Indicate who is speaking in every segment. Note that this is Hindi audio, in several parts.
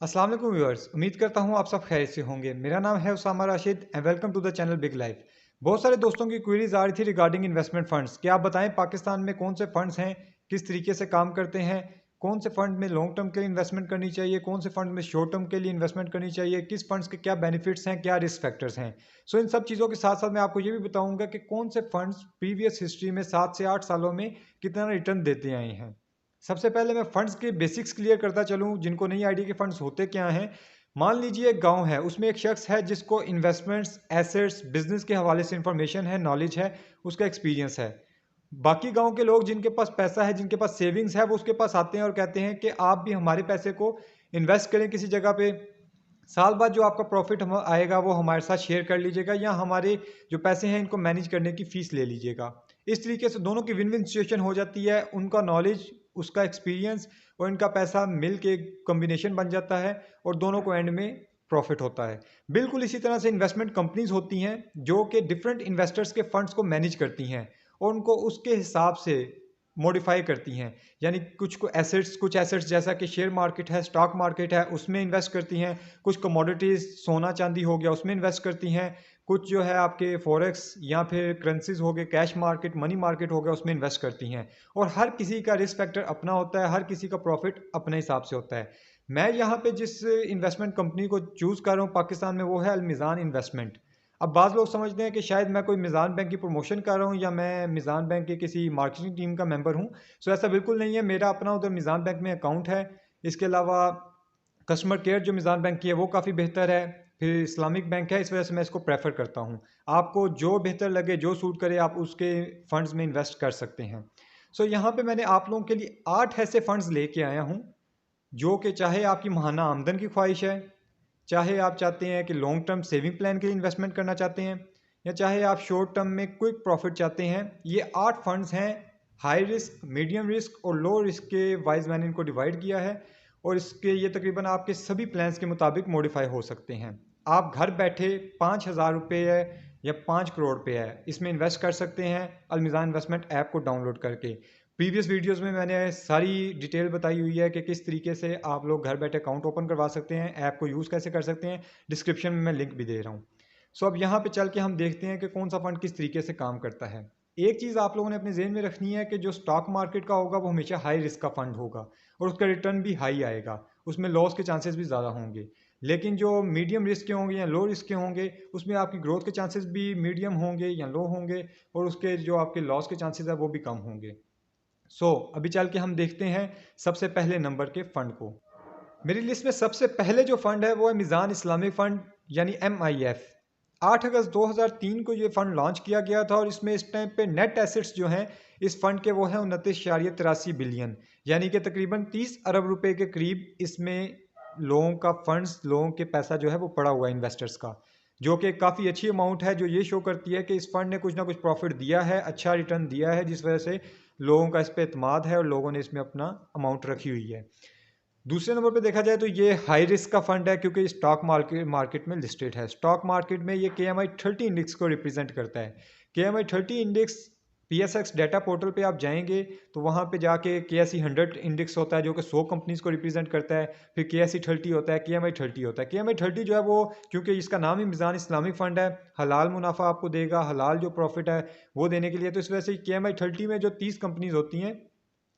Speaker 1: अस्सलाम वालेकुम व्यूअर्स, उम्मीद करता हूँ आप सब खैरियत से होंगे। मेरा नाम है Usama Rashid and welcome to the channel big life. बहुत सारे दोस्तों की क्वेरीज आ रही थी रिगार्डिंग इन्वेस्टमेंट फंड्स कि आप बताएं पाकिस्तान में कौन से फंड्स हैं, किस तरीके से काम करते हैं, कौन से फंड में लॉन्ग टर्म के लिए इन्वेस्टमेंट करनी चाहिए, कौन से फंड में शॉर्ट टर्म के लिए इन्वेस्टमेंट करनी चाहिए, किस फंड्स के क्या बेनिफिट्स हैं, क्या रिस्क फैक्टर्स हैं। सो इन सब चीज़ों के साथ साथ मैं आपको ये भी बताऊंगा कि कौन से फंड्स प्रीवियस हिस्ट्री में 7 से 8 सालों में कितना रिटर्न देते आए हैं। सबसे पहले मैं फंड्स के बेसिक्स क्लियर करता चलूं, जिनको नहीं आइडिया के फंड्स होते क्या हैं। मान लीजिए एक गांव है, उसमें एक शख्स है जिसको इन्वेस्टमेंट्स, एसेट्स, बिजनेस के हवाले से इंफॉर्मेशन है, नॉलेज है, उसका एक्सपीरियंस है। बाकी गांव के लोग जिनके पास पैसा है, जिनके पास सेविंग्स है, वो उसके पास आते हैं और कहते हैं कि आप भी हमारे पैसे को इन्वेस्ट करें किसी जगह पे। साल बाद जो आपका प्रॉफिट हम आएगा वो हमारे साथ शेयर कर लीजिएगा, या हमारे जो पैसे हैं इनको मैनेज करने की फीस ले लीजिएगा। इस तरीके से दोनों की विन विन सिचुएशन हो जाती है। उनका नॉलेज, उसका एक्सपीरियंस और इनका पैसा मिल के कम्बिनेशन बन जाता है और दोनों को एंड में प्रॉफिट होता है। बिल्कुल इसी तरह से इन्वेस्टमेंट कंपनीज होती हैं जो कि डिफरेंट इन्वेस्टर्स के फंड्स को मैनेज करती हैं और उनको उसके हिसाब से मॉडिफाई करती हैं। यानी कुछ एसेट्स जैसा कि शेयर मार्केट है, स्टॉक मार्केट है, उसमें इन्वेस्ट करती हैं। कुछ कमोडिटीज़, सोना चांदी हो गया, उसमें इन्वेस्ट करती हैं। कुछ जो है आपके फॉरेक्स या फिर करेंसीज हो गए, कैश मार्केट, मनी मार्केट हो गया, उसमें इन्वेस्ट करती हैं। और हर किसी का रिस्क फैक्टर अपना होता है, हर किसी का प्रॉफिट अपने हिसाब से होता है। मैं यहाँ पे जिस इन्वेस्टमेंट कंपनी को चूज़ कर रहा हूँ पाकिस्तान में, वो है अलमिज़ान इन्वेस्टमेंट। अब बाज़ लोग समझते हैं कि शायद मैं कोई मिज़ान बैंक की प्रमोशन कर रहा हूँ या मैं मिज़ान बैंक के किसी मार्केटिंग टीम का मेंबर हूँ। सो ऐसा बिल्कुल नहीं है। मेरा अपना उधर मिज़ान बैंक में अकाउंट है। इसके अलावा कस्टमर केयर जो मिज़ान बैंक की है वो काफ़ी बेहतर है। फिर इस्लामिक बैंक है, इस वजह से मैं इसको प्रेफर करता हूँ। आपको जो बेहतर लगे, जो सूट करे, आप उसके फंड्स में इन्वेस्ट कर सकते हैं। सो यहाँ पे मैंने आप लोगों के लिए 8 ऐसे फंड्स लेके आया हूँ जो कि चाहे आपकी माहाना आमदन की ख्वाहिश है, चाहे आप चाहते हैं कि लॉन्ग टर्म सेविंग प्लान के लिए इन्वेस्टमेंट करना चाहते हैं, या चाहे आप शॉर्ट टर्म में क्विक प्रॉफिट चाहते हैं, ये 8 फंड्स हैं। हाई रिस्क, मीडियम रिस्क और लो रिस्क के वाइज मैंने इनको डिवाइड किया है और इसके ये तकरीबन आपके सभी प्लान्स के मुताबिक मॉडिफाई हो सकते हैं। आप घर बैठे 5,000 रुपये है या 5 करोड़ रुपये है, इसमें इन्वेस्ट कर सकते हैं अलमिज़ान इन्वेस्टमेंट ऐप को डाउनलोड करके। प्रीवियस वीडियोस में मैंने सारी डिटेल बताई हुई है कि किस तरीके से आप लोग घर बैठे अकाउंट ओपन करवा सकते हैं, ऐप को यूज़ कैसे कर सकते हैं। डिस्क्रिप्शन में मैं लिंक भी दे रहा हूँ। सो अब यहाँ पे चल के हम देखते हैं कि कौन सा फंड किस तरीके से काम करता है। एक चीज़ आप लोगों ने अपने जेहन में रखनी है कि जो स्टॉक मार्केट का होगा वो हमेशा हाई रिस्क का फंड होगा और उसका रिटर्न भी हाई आएगा, उसमें लॉस के चांसेस भी ज़्यादा होंगे। लेकिन जो मीडियम रिस्क के होंगे या लो रिस्क के होंगे, उसमें आपकी ग्रोथ के चांसेस भी मीडियम होंगे या लो होंगे और उसके जो आपके लॉस के चांसेस है वो भी कम होंगे। अभी चल के हम देखते हैं सबसे पहले नंबर के फंड को। मेरी लिस्ट में सबसे पहले जो फंड है वो है मिज़ान इस्लामिक फंड, यानी MIF। 8 अगस्त 2003 को ये फंड लॉन्च किया गया था और इसमें इस टाइम पे नेट एसेट्स जो हैं इस फंड के वो हैं 29.83 बिलियन, यानी कि तकरीबन 30 अरब रुपए के करीब इसमें लोगों का फंड्स, लोगों के पैसा जो है वो पड़ा हुआ है इन्वेस्टर्स का, जो कि काफ़ी अच्छी अमाउंट है, जो ये शो करती है कि इस फंड ने कुछ ना कुछ प्रॉफिट दिया है, अच्छा रिटर्न दिया है, जिस वजह से लोगों का इस पर एतमाद है और लोगों ने इसमें अपना अमाउंट रखी हुई है। दूसरे नंबर पे देखा जाए तो ये हाई रिस्क का फंड है क्योंकि स्टॉक मार्केट में लिस्टेड है। स्टॉक मार्केट में ये KMI 30 इंडेक्स को रिप्रेजेंट करता है। KMI 30 index PSX data portal पे आप जाएंगे तो वहाँ पे जाके KSE 100 इंडेक्स होता है जो कि 100 कंपनीज को रिप्रेजेंट करता है। फिर KSE 30 होता है, KMI 30 होता है। KMI 30 जो है वो, क्योंकि इसका नाम ही मिज़ान इस्लामिक फ़ंड है, हलाल मुनाफा आपको देगा, हलाल जो प्रॉफिट है वो देने के लिए, तो इस वजह से KMI 30 में जो 30 कंपनीज होती हैं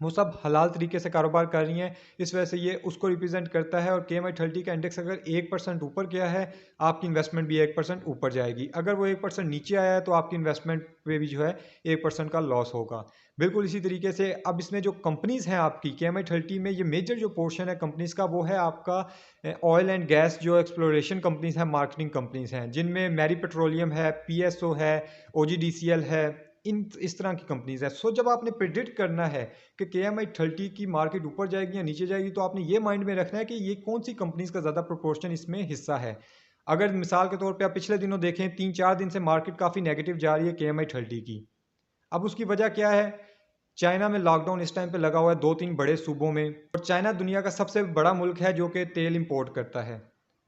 Speaker 1: वो सब हलाल तरीके से कारोबार कर रही हैं, इस वजह से ये उसको रिप्रेजेंट करता है। और KMI 30 का इंडेक्स अगर 1% ऊपर गया है, आपकी इन्वेस्टमेंट भी 1% ऊपर जाएगी। अगर वो 1% नीचे आया है तो आपकी इन्वेस्टमेंट पे भी जो है 1% का लॉस होगा। बिल्कुल इसी तरीके से अब इसमें जो कंपनीज़ हैं आपकी KMI 30 में, ये मेजर जो पोर्शन है कंपनीज़ का वो है आपका ऑयल एंड गैस, जो एक्सप्लोरेशन कंपनीज़ हैं, मार्केटिंग कंपनीज़ हैं, जिनमें मैरी पेट्रोलियम है, PSO है, OGDCL है, इस तरह की कंपनीज है। जब आपने प्रिडिक्ट करना है कि KMI 30 की मार्केट ऊपर जाएगी या नीचे जाएगी, तो आपने ये माइंड में रखना है कि ये कौन सी कंपनीज का ज़्यादा प्रोपोर्शन इसमें हिस्सा है। अगर मिसाल के तौर पे आप पिछले दिनों देखें, 3-4 दिन से मार्केट काफ़ी नेगेटिव जा रही है KMI 30 की। अब उसकी वजह क्या है? चाइना में लॉकडाउन इस टाइम पे लगा हुआ है 2-3 बड़े सूबों में, और चाइना दुनिया का सबसे बड़ा मुल्क है जो कि तेल इंपोर्ट करता है।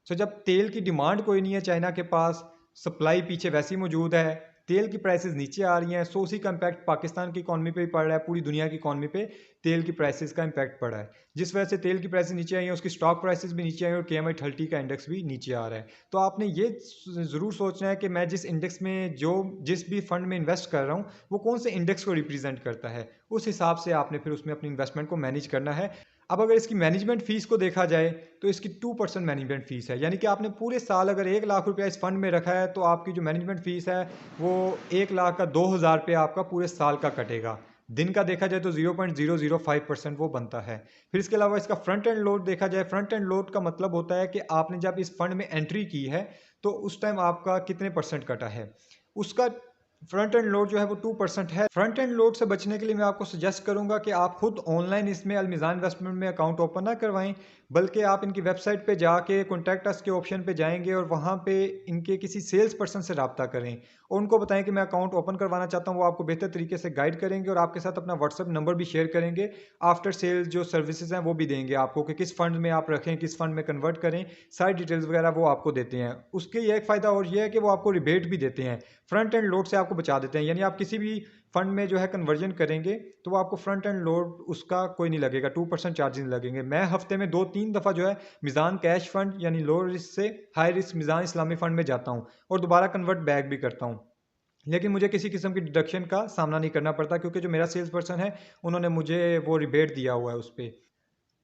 Speaker 1: जब तेल की डिमांड कोई नहीं है चाइना के पास, सप्लाई पीछे वैसी मौजूद है, तेल की प्राइसेस नीचे आ रही हैं, सो उसी का इम्पैक्ट पाकिस्तान की इकॉनमी पे भी पड़ रहा है, पूरी दुनिया की इकॉनमी पे तेल की प्राइसेस का इम्पैक्ट पड़ा है। जिस वजह से तेल की प्राइसेस नीचे आई हैं, उसकी स्टॉक प्राइसेस भी नीचे आई हैं और KMI30 का इंडेक्स भी नीचे आ रहा है। तो आपने ये ज़रूर सोचना है कि मैं जिस इंडेक्स में जिस भी फंड में इन्वेस्ट कर रहा हूँ वो कौन से इंडेक्स को रिप्रेजेंट करता है, उस हिसाब से आपने फिर उसमें अपनी इन्वेस्टमेंट को मैनेज करना है। अब अगर इसकी मैनेजमेंट फ़ीस को देखा जाए तो इसकी 2% मैनेजमेंट फ़ीस है, यानी कि आपने पूरे साल अगर 1 लाख रुपया इस फंड में रखा है तो आपकी जो मैनेजमेंट फ़ीस है वो 1 लाख का 2,000 रुपया आपका पूरे साल का कटेगा। दिन का देखा जाए तो 0.005% वो बनता है। फिर इसके अलावा इसका फ्रंट एंड लोड देखा जाए, फ्रंट एंड लोड का मतलब होता है कि आपने जब इस फंड में एंट्री की है तो उस टाइम आपका कितने परसेंट कटा है, उसका फ्रंट एंड लोड जो है वो 2% है। फ्रंट एंड लोड से बचने के लिए मैं आपको सजेस्ट करूंगा कि आप खुद ऑनलाइन इसमें अलमिज़ान इन्वेस्टमेंट में अकाउंट ओपन ना करवाएं, बल्कि आप इनकी वेबसाइट पे जाके कॉन्टैक्ट अस के ऑप्शन पे जाएंगे और वहाँ पे इनके किसी सेल्स पर्सन से रब्ता करें और उनको बताएं कि मैं अकाउंट ओपन करवाना चाहता हूँ। वो आपको बेहतर तरीके से गाइड करेंगे और आपके साथ अपना व्हाट्सअप नंबर भी शेयर करेंगे। आफ्टर सेल जो सर्विसेज हैं वो भी देंगे आपको कि किस फंड में आप रखें, किस फंड में कन्वर्ट करें, सारी डिटेल्स वगैरह वो आपको देते हैं। उसके ये एक फ़ायदा और ये है कि वो आपको रिबेट भी देते हैं, फ्रंट एंड लोड से आपको बचा देते हैं। यानी आप किसी भी फंड में जो है कन्वर्जन करेंगे तो वो आपको फ्रंट एंड लोड उसका कोई नहीं लगेगा, 2% चार्जेस लगेंगे। मैं हफ्ते में 2-3 दफ़ा जो है मिज़ान कैश फंड यानी लो रिस्क से हाई रिस्क मिज़ान इस्लामी फंड में जाता हूँ और दोबारा कन्वर्ट बैक भी करता हूँ, लेकिन मुझे किसी किस्म की डिडक्शन का सामना नहीं करना पड़ता क्योंकि जो मेरा सेल्स पर्सन है उन्होंने मुझे वो रिबेट दिया हुआ है उस पर।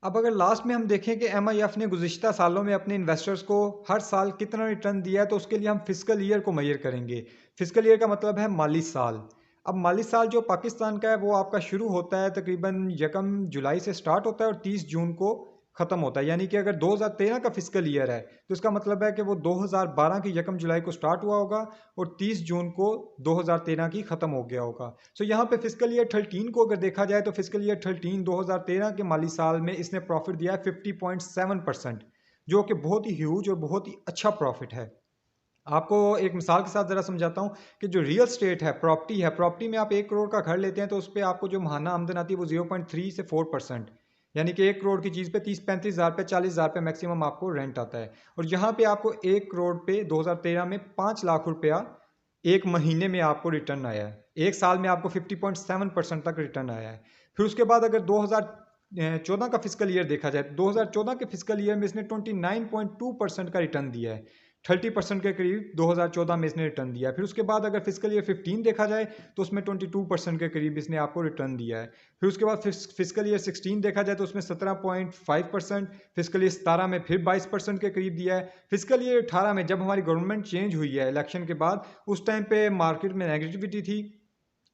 Speaker 1: अब अगर लास्ट में हम देखें कि MIF ने गुज़िश्ता सालों में अपने इन्वेस्टर्स को हर साल कितना रिटर्न दिया है तो उसके लिए हम फिस्कल ईयर को मेजर करेंगे। फिस्कल ईयर का मतलब है माली साल। अब माली साल जो पाकिस्तान का है वो आपका शुरू होता है तकरीबन 1 जुलाई से स्टार्ट होता है और 30 जून को ख़त्म होता है। यानी कि अगर 2013 का फिस्कल ईयर है तो इसका मतलब है कि वो 2012 की 1 जुलाई को स्टार्ट हुआ होगा और 30 जून को 2013 की ख़त्म हो गया होगा। सो यहाँ पे फिस्कल ईयर 13 को अगर देखा जाए तो फिस्कल ईयर 13 2013 के माली साल में इसने प्रॉफिट दिया है 50.7%, जो कि बहुत ही ह्यूज और बहुत ही अच्छा प्रॉफिट है। आपको एक मिसाल के साथ ज़रा समझाता हूँ कि जो रियल स्टेट है, प्रॉपर्टी में आप 1 करोड़ का घर लेते हैं तो उस पर आपको जो महाना आमदन आती है वो 0.3 से 4%, यानी कि 1 करोड़ की चीज़ पे 30-35 हज़ार पे 40 हज़ार पे मैक्सिमम आपको रेंट आता है। और यहाँ पे आपको 1 करोड़ पे 2013 में 5 लाख रुपया एक महीने में आपको रिटर्न आया है, एक साल में आपको 50.7% तक रिटर्न आया है। फिर उसके बाद अगर 2014 का फिस्कल ईयर देखा जाए तो 2014 के फिस्कल ईयर में इसने 29.2% का रिटर्न दिया है, 30% के करीब 2014 में इसने रिटर्न दिया है। फिर उसके बाद अगर फिस्कल ईयर 15 देखा जाए तो उसमें 22% के करीब इसने आपको रिटर्न दिया है। फिर उसके बाद फिस्कल ईयर 16 देखा जाए तो उसमें 17.5%, फिस्कल ईयर 17 में फिर 22% के करीब दिया है। फिस्कल ईयर 18 में जब हमारी गवर्नमेंट चेंज हुई है इलेक्शन के बाद, उस टाइम पे मार्केट में नेगेटिविटी थी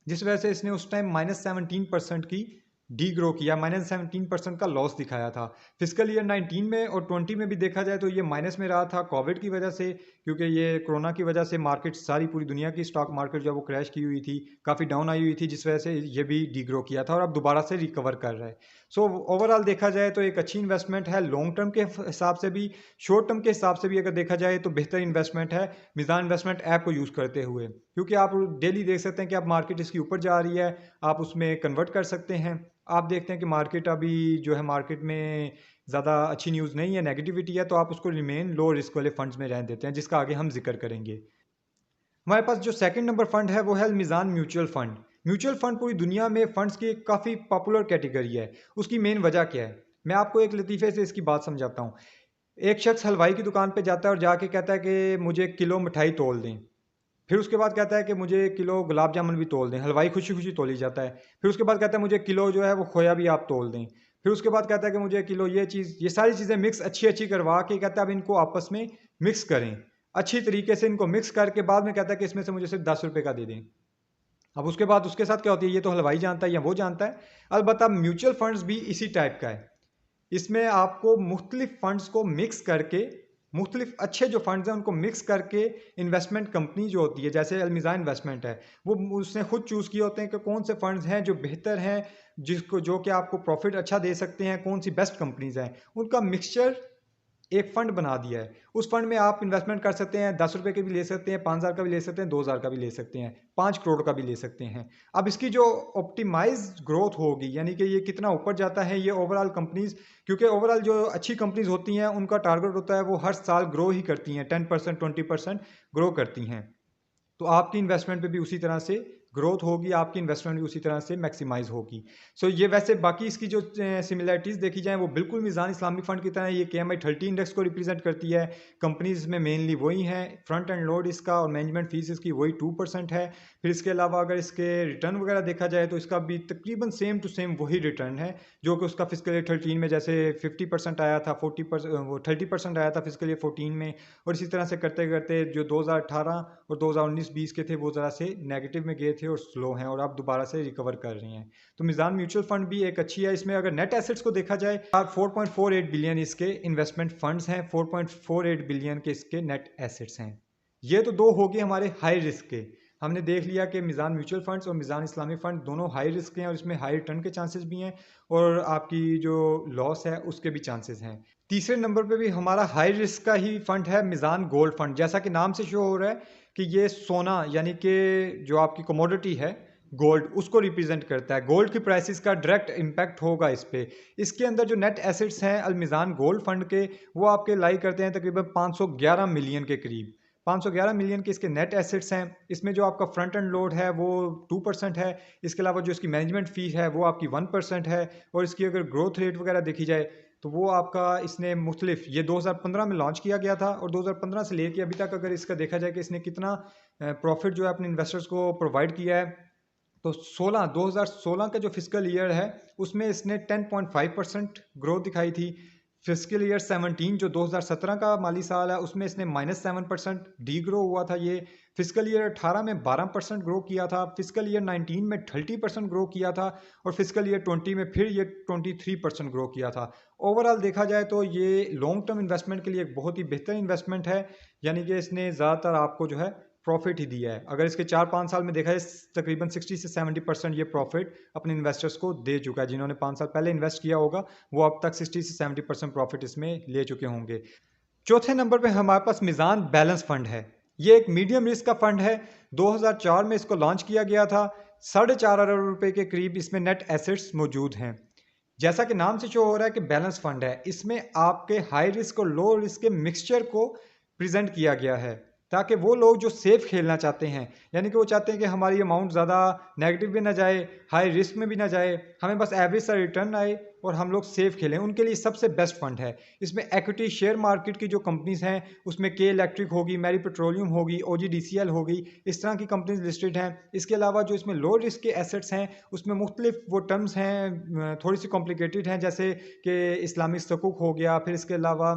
Speaker 1: जिस वजह से इसने उस टाइम -17% की डी ग्रो किया, -17% का लॉस दिखाया था। फिस्कल ईयर 19 में और 20 में भी देखा जाए तो ये माइनस में रहा था कोविड की वजह से, क्योंकि ये कोरोना की वजह से मार्केट सारी पूरी दुनिया की स्टॉक मार्केट जो है वो क्रैश की हुई थी, काफ़ी डाउन आई हुई थी, जिस वजह से ये भी डी ग्रो किया था और अब दोबारा से रिकवर कर रहा है। सो ओवरऑल देखा जाए तो एक अच्छी इन्वेस्टमेंट है, लॉन्ग टर्म के हिसाब से भी, शॉर्ट टर्म के हिसाब से भी अगर देखा जाए तो बेहतर इन्वेस्टमेंट है मिज़ान इन्वेस्टमेंट ऐप को यूज़ करते हुए, क्योंकि आप डेली देख सकते हैं कि अब मार्केट इसकी ऊपर जा रही है, आप उसमें कन्वर्ट कर सकते हैं। आप देखते हैं कि मार्केट अभी जो है मार्केट में ज़्यादा अच्छी न्यूज़ नहीं है, नेगेटिविटी है, तो आप उसको रिमेन लो रिस्क वाले फंड्स में रहने देते हैं, जिसका आगे हम जिक्र करेंगे। हमारे पास जो सेकंड नंबर फंड है वो है Meezan mutual fund. Mutual fund पूरी दुनिया में फंड्स की एक काफ़ी पॉपुलर कैटेगरी है। उसकी मेन वजह क्या है, मैं आपको एक लतीफ़े से इसकी बात समझाता हूँ। एक शख्स हलवाई की दुकान पे जाता है और जाके कहता है कि मुझे 1 किलो मिठाई तोल दें। फिर उसके बाद कहता है कि मुझे 1 किलो गुलाब जामुन भी तोल दें। हलवाई खुशी-खुशी तोली जाता है। फिर उसके बाद कहता है मुझे 1 किलो जो है वो खोया भी आप तोल दें। फिर उसके बाद कहता है कि मुझे 1 किलो ये चीज़, ये सारी चीज़ें मिक्स अच्छी-अच्छी करवा के कहता है अब इनको आपस में मिक्स करें। अच्छी तरीके से इनको मिक्स करके बाद में कहता है कि इसमें से मुझे सिर्फ़ ₹10 का दे दें। अब उसके बाद उसके साथ क्या होती है, ये तो हलवाई जानता है या वो जानता है। अलबत्ता म्यूचुअल फंड्स भी इसी टाइप का है। इसमें आपको मुख्तलिफ फंड्स को मिक्स करके, मुख्तलिफ अच्छे जो फंड्स हैं उनको मिक्स करके इन्वेस्टमेंट कंपनी जो होती है, जैसे अलमिज़ा इन्वेस्टमेंट है, वो उसने खुद चूज़ किए होते हैं कि कौन से फंड्स हैं जो बेहतर हैं, जिसको जो कि आपको प्रॉफिट अच्छा दे सकते हैं, कौन सी बेस्ट कंपनीज हैं, उनका मिक्सचर एक फ़ंड बना दिया है। उस फ़ंड में आप इन्वेस्टमेंट कर सकते हैं, ₹10 के भी ले सकते हैं, 5,000 का भी ले सकते हैं, 2,000 का भी ले सकते हैं, 5 करोड़ का भी ले सकते हैं। अब इसकी जो ऑप्टिमाइज़ ग्रोथ होगी, यानी कि ये कितना ऊपर जाता है, ये ओवरऑल कंपनीज़, क्योंकि ओवरऑल जो अच्छी कंपनीज़ होती हैं उनका टारगेट होता है वो हर साल ग्रो ही करती हैं, 10% 20% ग्रो करती हैं। तो आपकी इन्वेस्टमेंट पे भी उसी तरह से ग्रोथ होगी, आपकी इन्वेस्टमेंट भी उसी तरह से मैक्सिमाइज होगी। सो ये वैसे बाकी इसकी जो सिमिलरिटीज़ देखी जाए वो बिल्कुल मीज़ान इस्लामिक फ़ंड की तरह ये KMI30 इंडेक्स को रिप्रेजेंट करती है। कंपनीज में मेनली वही हैं, फ्रंट एंड लोड इसका और मैनेजमेंट फीस इसकी वही 2% है। फिर इसके अलावा अगर इसके रिटर्न वगैरह देखा जाए तो इसका भी तकरीबन सेम टू सेम वही रिटर्न है जो कि उसका फिजिकल ईयर 13 में जैसे 50% आया था, 40% वो 30% आया था फिजिकल ईयर 14 में, और इसी तरह से करते करते जो 2018 और 2019-20 के थे वो ज़रा से नेगेटिव में गए थे और स्लो हैं और अब दोबारा से रिकवर कर रही हैं। तो मीज़ान म्यूचुअल फंड भी एक अच्छी है। इसमें अगर नेट एसेट्स को देखा जाए 4.48 बिलियन इसके इन्वेस्टमेंट फंड्स हैं, 4.48 बिलियन के इसके नेट एसेट्स हैं। ये तो दो हो गए हमारे हाई रिस्क के। हमने देख लिया कि मीज़ान म्यूचुअल फंड्स और मीज़ान इस्लामिक फ़ंड दोनों हाई रिस्क के हैं और इसमें हाई रिटर्न के चांसेस भी हैं और आपकी जो लॉस है उसके भी चांसेस हैं। तीसरे नंबर पे भी हमारा हाई रिस्क का ही फंड है मीज़ान गोल्ड फंड। जैसा कि नाम से शो हो रहा है कि ये सोना यानी कि जो आपकी कमोडिटी है गोल्ड, उसको रिप्रेजेंट करता है। गोल्ड की प्राइसेस का डायरेक्ट इम्पैक्ट होगा इस पे। इसके अंदर जो नेट एसेट्स हैं अलमीज़ान गोल्ड फंड के, वो आपके लाई करते हैं तकरीबन 511 मिलियन के करीब। 511 मिलियन के इसके नेट एसेट्स हैं। इसमें जो आपका फ्रंट एंड लोड है वो 2% है। इसके अलावा जो इसकी मैनेजमेंट फ़ी है वो आपकी 1% है। और इसकी अगर ग्रोथ रेट वगैरह देखी जाए तो वो आपका इसने मुख्तलिफ, ये 2015 में लॉन्च किया गया था और 2015 से लेके अभी तक अगर इसका देखा जाए कि इसने कितना प्रॉफिट जो है अपने इन्वेस्टर्स को प्रोवाइड किया है, तो 2016 का जो फिजिकल ईयर है उसमें इसने 10.5% ग्रोथ दिखाई थी। फिजिकल ईयर 17 जो 2017 का माली साल है उसमें इसने -7% डी ग्रो हुआ था। ये फिजिकल ईयर 18 में 12% ग्रो किया था, फिजिकल ईयर 19 में 30% ग्रो किया था और फिजिकल ईयर 20 में फिर ये 23% ग्रो किया था। ओवरऑल देखा जाए तो ये लॉन्ग टर्म इन्वेस्टमेंट के लिए एक बहुत ही बेहतर इन्वेस्टमेंट है, यानी कि इसने ज़्यादातर आपको जो है प्रॉफिट ही दिया है। अगर इसके 4-5 साल में देखा जाए तकरीबन 60 से 70% ये प्रॉफिट अपने इन्वेस्टर्स को दे चुका है। जिन्होंने 5 साल पहले इन्वेस्ट किया होगा वो अब तक 60 से 70% प्रॉफिट इसमें ले चुके होंगे। चौथे नंबर पे हमारे पास मीज़ान बैलेंस फंड है। ये एक मीडियम रिस्क का फंड है। 2004 में इसको लॉन्च किया गया था। 4.5 अरब रुपए के करीब इसमें नेट एसेट्स मौजूद हैं। जैसा कि नाम से शो हो रहा है कि बैलेंस फंड है, इसमें आपके हाई रिस्क और लो रिस्क के मिक्सचर को प्रेजेंट किया गया है ताकि वो लोग जो सेफ खेलना चाहते हैं, यानी कि वो चाहते हैं कि हमारी अमाउंट ज़्यादा नेगेटिव भी ना जाए, हाई रिस्क में भी ना जाए, हमें बस एवरेज सा रिटर्न आए और हम लोग सेफ खेलें, उनके लिए सबसे बेस्ट फंड है। इसमें इक्विटी शेयर मार्केट की जो कंपनीज हैं उसमें के इलेक्ट्रिक होगी, मैरी पेट्रोलियम होगी, OGDCL होगी, इस तरह की कंपनीज लिस्टेड हैं। इसके अलावा जो इसमें लो रिस्क के एसेट्स हैं उसमें मुख्तलिफ वो टर्म्स हैं, थोड़ी सी कॉम्प्लिकेटेड हैं, जैसे कि इस्लामिक सकूक हो गया, फिर इसके अलावा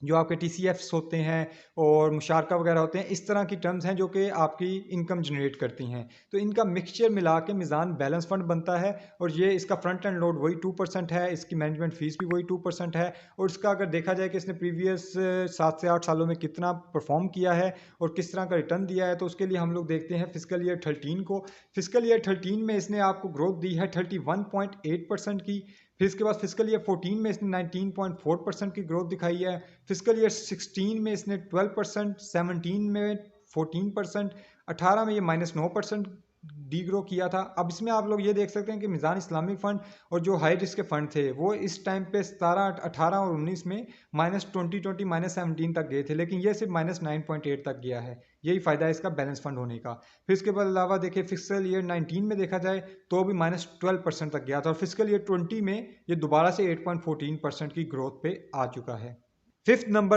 Speaker 1: जो आपके TCFs होते हैं और मुशारका वगैरह होते हैं, इस तरह की टर्म्स हैं जो कि आपकी इनकम जनरेट करती हैं। तो इनका मिक्सचर मिला के मीज़ान बैलेंस फंड बनता है और ये इसका फ्रंट एंड लोड वही 2% है, इसकी मैनेजमेंट फ़ीस भी वही 2% है। और इसका अगर देखा जाए कि इसने प्रीवियस 7 से 8 सालों में कितना परफॉर्म किया है और किस तरह का रिटर्न दिया है, तो उसके लिए हम लोग देखते हैं फिजिकल ईयर 13 को। फिजिकल ईयर 13 में इसने आपको ग्रोथ दी है 31.8% की। फिर इसके बाद फिजिकल ईयर 14 में इसने 19.4% की ग्रोथ दिखाई है। फिजिकल ईयर 16 में इसने 12%, 17 में 14%, 18 में ये -9% डी ग्रो किया था। अब इसमें आप लोग ये देख सकते हैं कि मीज़ान इस्लामिक फ़ंड और जो हाई रिस्क के फ़ंड थे वो इस टाइम पे 17, 18 और 19 में -20, -17 तक गए थे, लेकिन ये सिर्फ -9.8 तक गया है। यही फ़ायदा है इसका बैलेंस फंड होने का। फिर इसके बाद अलावा देखिए फिजिकल ईयर 19 में देखा जाए तो भी -12% तक गया था और फिजिकल ईयर 20 में ये दोबारा से 8.14% की ग्रोथ पे आ चुका है। Fifth number